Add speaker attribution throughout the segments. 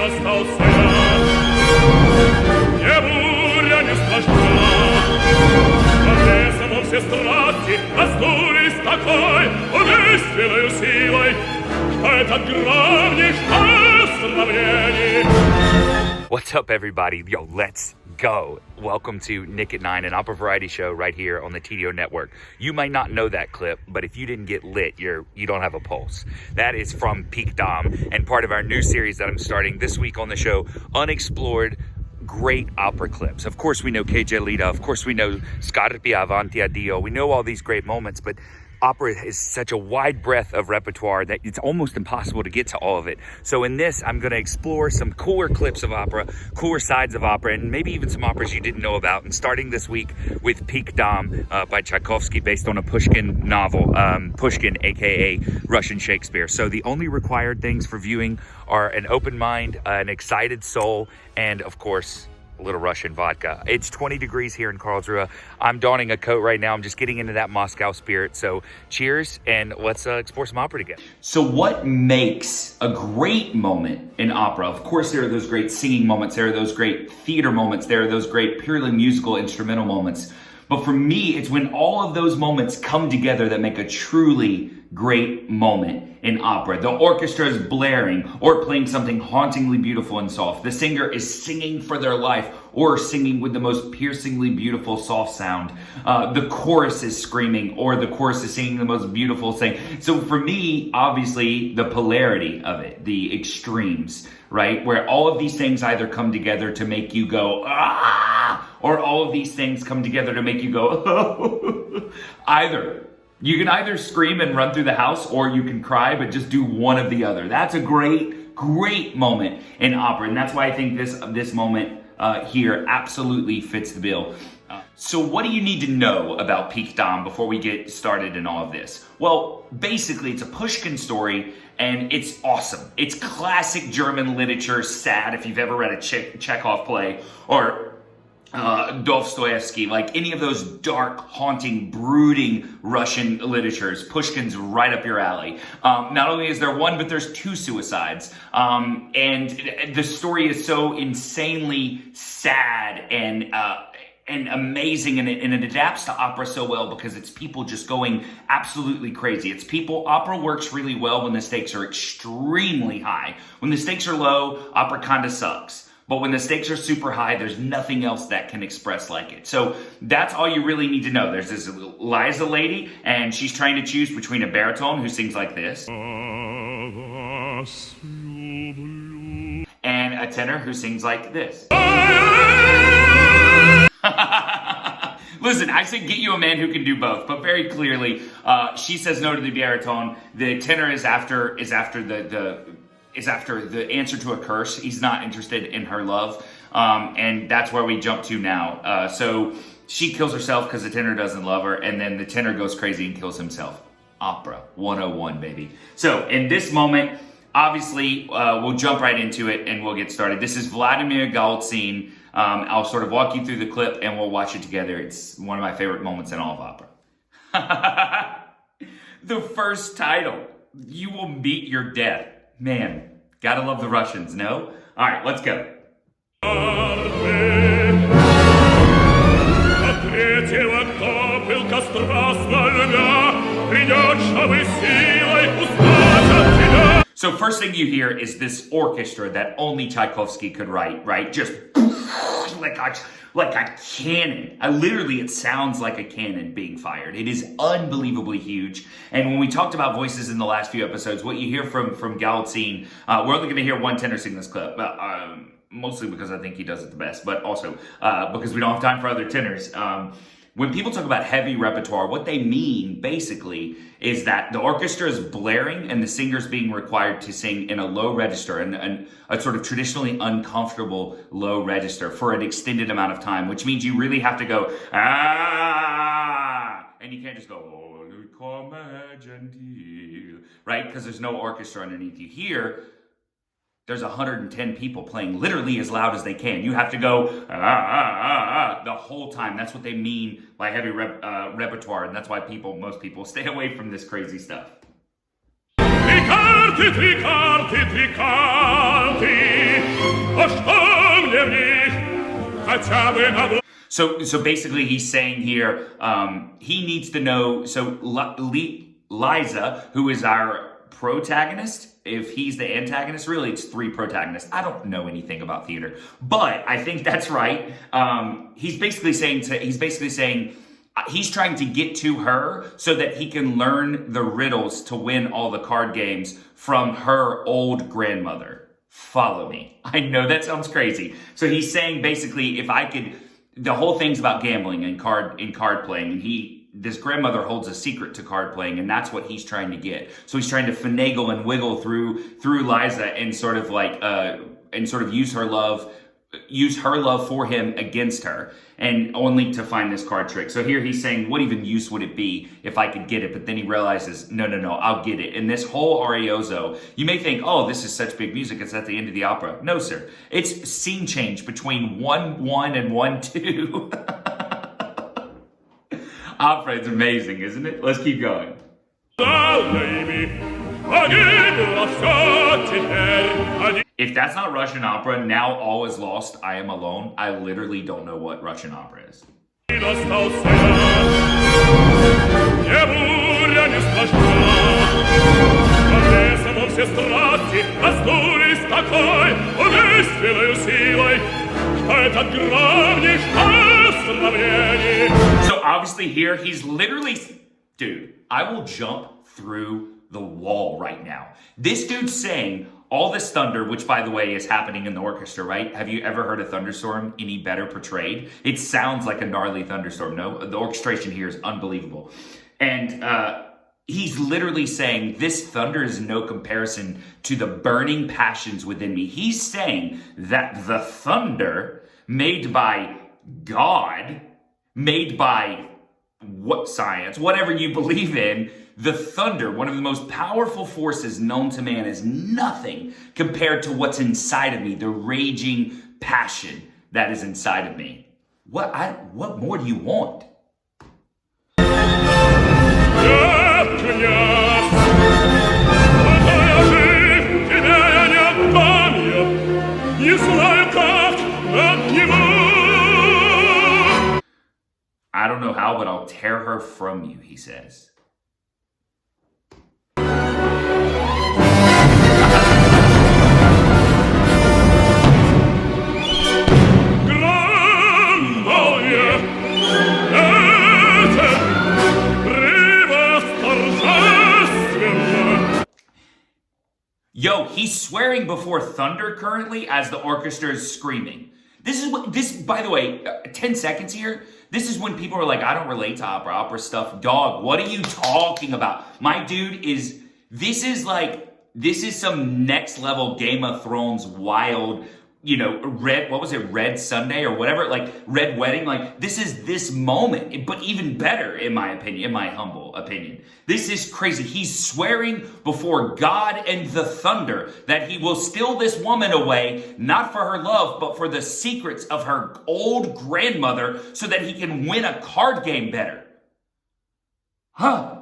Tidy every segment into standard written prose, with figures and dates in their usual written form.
Speaker 1: остался я. Не буря, не страшна, а самом все страсти раздулись такой убийственной силой, что этот гром ничто сравнений.
Speaker 2: What's up, everybody? Yo, let's go. Welcome to Nick at 9, an opera variety show right here on the TDO network. You might not know that clip, but if you didn't get lit, you don't have a pulse. That is from Peak Dom and part of our new series that I'm starting this week on the show, Unexplored Great Opera Clips. Of course, we know Che Gelida. Of course, we know Scarpi Avanti a Dio. We know all these great moments, but opera is such a wide breadth of repertoire that it's almost impossible to get to all of it. So in this, I'm going to explore some cooler clips of opera, cooler sides of opera, and maybe even some operas you didn't know about. And starting this week with Peak Dom by Tchaikovsky, based on a Pushkin novel, Pushkin, aka Russian Shakespeare. So the only required things for viewing are an open mind, an excited soul, and of course, a little Russian vodka. It's 20 degrees here in Karlsruhe. I'm donning a coat right now. I'm just getting into that Moscow spirit. So cheers, and let's explore some opera together. So what makes a great moment in opera? Of course, there are those great singing moments. There are those great theater moments. There are those great purely musical instrumental moments. But for me, it's when all of those moments come together that make a truly great moment in opera. The orchestra is blaring or playing something hauntingly beautiful and soft. The singer is singing for their life or singing with the most piercingly beautiful soft sound. The chorus is screaming or the chorus is singing the most beautiful thing. So for me, obviously, the polarity of it, the extremes, right? Where all of these things either come together to make you go, ah, or all of these things come together to make you go, oh. Either. You can either scream and run through the house or you can cry, but just do one of the other. That's a great, great moment in opera. And that's why I think this moment here absolutely fits the bill. So what do you need to know about Peak Dom before we get started in all of this? Well, basically it's a Pushkin story and it's awesome. It's classic German literature, sad if you've ever read a Chekhov play, or Dostoevsky, like any of those dark, haunting, brooding Russian literatures. Pushkin's right up your alley. Not only is there one, but there's two suicides. And the story is so insanely sad and amazing, and it adapts to opera so well because it's people just going absolutely crazy. It's people, opera works really well when the stakes are extremely high. When the stakes are low, opera kind of sucks. But when the stakes are super high, there's nothing else that can express like it. So that's all you really need to know. There's this Liza lady, and she's trying to choose between a baritone who sings like this and a tenor who sings like this. Listen, I said get you a man who can do both, but very clearly, she says no to the baritone. The tenor is after the answer to a curse. He's not interested in her love. And that's where we jump to now. So she kills herself because the tenor doesn't love her, and then the tenor goes crazy and kills himself. Opera 101, baby. So in this moment, obviously, we'll jump right into it and we'll get started. This is Vladimir Golitsyn. I'll sort of walk you through the clip and we'll watch it together. It's one of my favorite moments in all of opera. The first title, You Will Meet Your Death. Man, gotta love the Russians, no? All right, let's go. So first thing you hear is this orchestra that only Tchaikovsky could write, right? Just like a cannon. Literally, it sounds like a cannon being fired. It is unbelievably huge. And when we talked about voices in the last few episodes, what you hear from Golitsyn, we're only going to hear one tenor sing this clip. Mostly because I think he does it the best, but also because we don't have time for other tenors. When people talk about heavy repertoire, what they mean basically is that the orchestra is blaring and the singer's being required to sing in a low register, and a sort of traditionally uncomfortable low register for an extended amount of time, which means you really have to go, ah, and you can't just go, oh, come gentil, right? Because there's no orchestra underneath you. Here, there's 110 people playing literally as loud as they can. You have to go the whole time. That's what they mean by heavy repertoire, and that's why most people stay away from this crazy stuff. Tricarti, tricarti, tricarti.
Speaker 1: Оставь мне хотя бы на
Speaker 2: So basically he's saying here, he needs to know, so Liza, who is our protagonist, if he's the antagonist, really it's three protagonists. I don't know anything about theater, but I think that's right. He's basically saying he's trying to get to her so that he can learn the riddles to win all the card games from her old grandmother. Follow me. I know that sounds crazy. So he's saying basically, if I could, the whole thing's about gambling and card playing, and this grandmother holds a secret to card playing, and that's what he's trying to get. So he's trying to finagle and wiggle through Liza and sort of use her love for him against her, and only to find this card trick. So here he's saying, what even use would it be if I could get it? But then he realizes, no, I'll get it. And this whole arioso, you may think, oh, this is such big music, it's at the end of the opera. No, sir. It's scene change between 1-1 and 1-2. Opera is amazing, isn't it? Let's keep going. If that's not Russian opera, now all is lost, I am alone. I literally don't know what Russian opera is. So obviously here, he's literally, dude, I will jump through the wall right now. This dude's saying all this thunder, which by the way is happening in the orchestra, right? Have you ever heard a thunderstorm any better portrayed? It sounds like a gnarly thunderstorm. No, the orchestration here is unbelievable. And he's literally saying this thunder is no comparison to the burning passions within me. He's saying that the thunder made by God, made by what science, whatever you believe in, the thunder, one of the most powerful forces known to man, is nothing compared to what's inside of me, the raging passion that is inside of me. What more do you want? I don't know how, but I'll tear her from you, he says. Yo, he's swearing before thunder currently as the orchestra is screaming. This, by the way, 10 seconds here. This is when people are like, I don't relate to opera stuff. Dog, what are you talking about? My dude this is some next level Game of Thrones wild, Red Sunday or whatever, like Red Wedding. Like this is this moment, but even better in my opinion, in my humble opinion. This is crazy. He's swearing before God and the thunder that he will steal this woman away, not for her love, but for the secrets of her old grandmother so that he can win a card game better. Huh?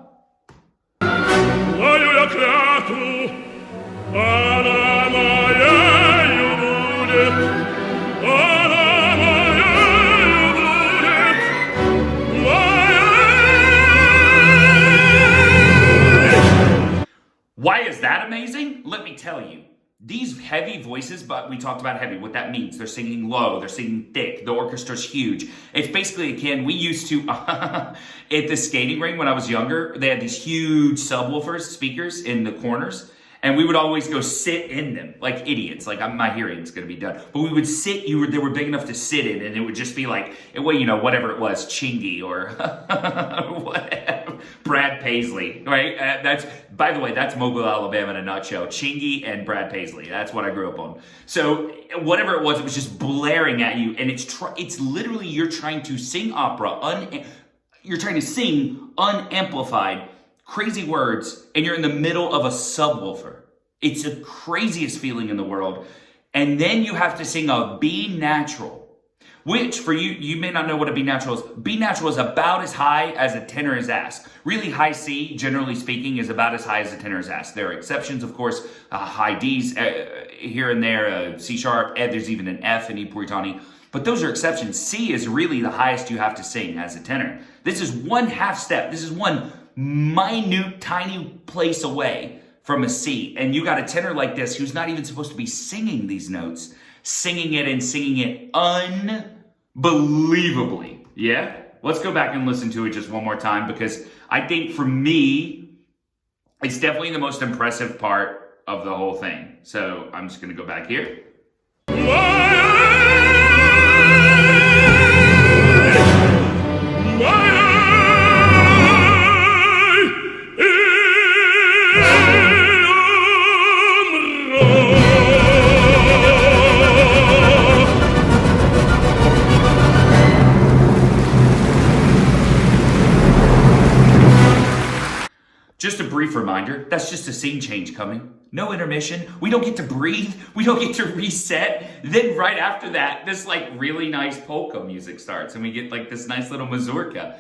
Speaker 2: Why is that amazing? Let me tell you. These heavy voices, but we talked about heavy, what that means. They're singing low, they're singing thick, the orchestra's huge. It's basically, again, we used to, at the skating rink when I was younger, they had these huge subwoofers, speakers in the corners, and we would always go sit in them like idiots. Like my hearing's gonna be done. But we would sit, they were big enough to sit in, and it would just be like, whatever it was, Chingy or whatever, Brad Paisley, right? By the way, that's Mobile, Alabama in a nutshell. Chingy and Brad Paisley. That's what I grew up on. So whatever it was just blaring at you, and it's literally you're trying to sing opera, you're trying to sing unamplified, crazy words, and you're in the middle of a subwoofer. It's the craziest feeling in the world. And then you have to sing a B natural which for you may not know what a B natural is. B natural is about as high as a tenor's ask. Really high C, generally speaking, is about as high as a tenor's ask. There are exceptions, of course, high Ds here and there, C sharp, there's even an F in I Puritani. But those are exceptions. C is really the highest you have to sing as a tenor. This is one half step. This is one minute, tiny place away from a C. And you got a tenor like this who's not even supposed to be singing these notes, singing it and singing it unbelievably. Yeah? Let's go back and listen to it just one more time, because I think for me, it's definitely the most impressive part of the whole thing. So I'm just going to go back here. Just a brief reminder, that's just a scene change coming. No intermission. We don't get to breathe. We don't get to reset. Then right after that, this like really nice polka music starts and we get like this nice little mazurka.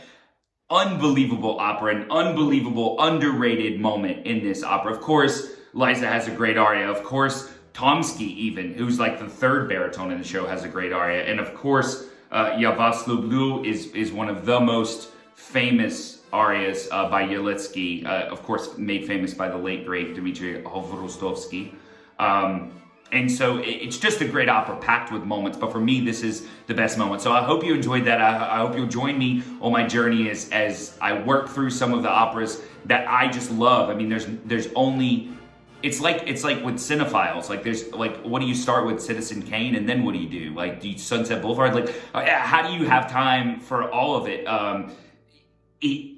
Speaker 2: Unbelievable opera, an unbelievable underrated moment in this opera. Of course, Liza has a great aria. Of course, Tomsky even, who's like the third baritone in the show, has a great aria. And of course, Ja was lublю is one of the most famous arias by Yelitsky, of course made famous by the late great Dmitri Hovrodovsky. And so it's just a great opera packed with moments, but for me this is the best moment. So I hope you enjoyed that. I hope you'll join me on my journey as I work through some of the operas that I just love. I mean, there's only, it's like with cinephiles, like there's like, what do you start with? Citizen Kane, and then what do you do? Like, do you Sunset Boulevard? Like, how do you have time for all of it?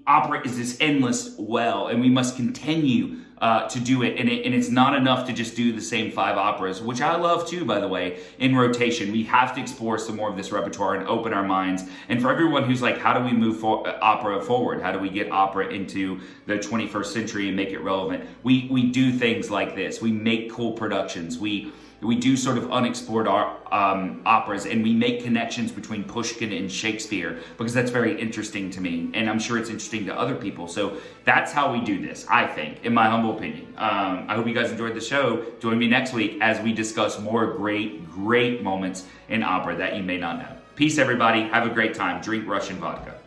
Speaker 2: Opera is this endless well, and we must continue to do it. And it's not enough to just do the same 5 operas, which I love too, by the way, in rotation. We have to explore some more of this repertoire and open our minds. And for everyone who's like, how do we move opera forward? How do we get opera into the 21st century and make it relevant? We do things like this. We make cool productions. We do sort of unexplored operas, and we make connections between Pushkin and Shakespeare, because that's very interesting to me, and I'm sure it's interesting to other people. So that's how we do this, I think, in my humble opinion. I hope you guys enjoyed the show. Join me next week as we discuss more great moments in opera that you may not know. Peace, everybody. Have a great time. Drink Russian vodka.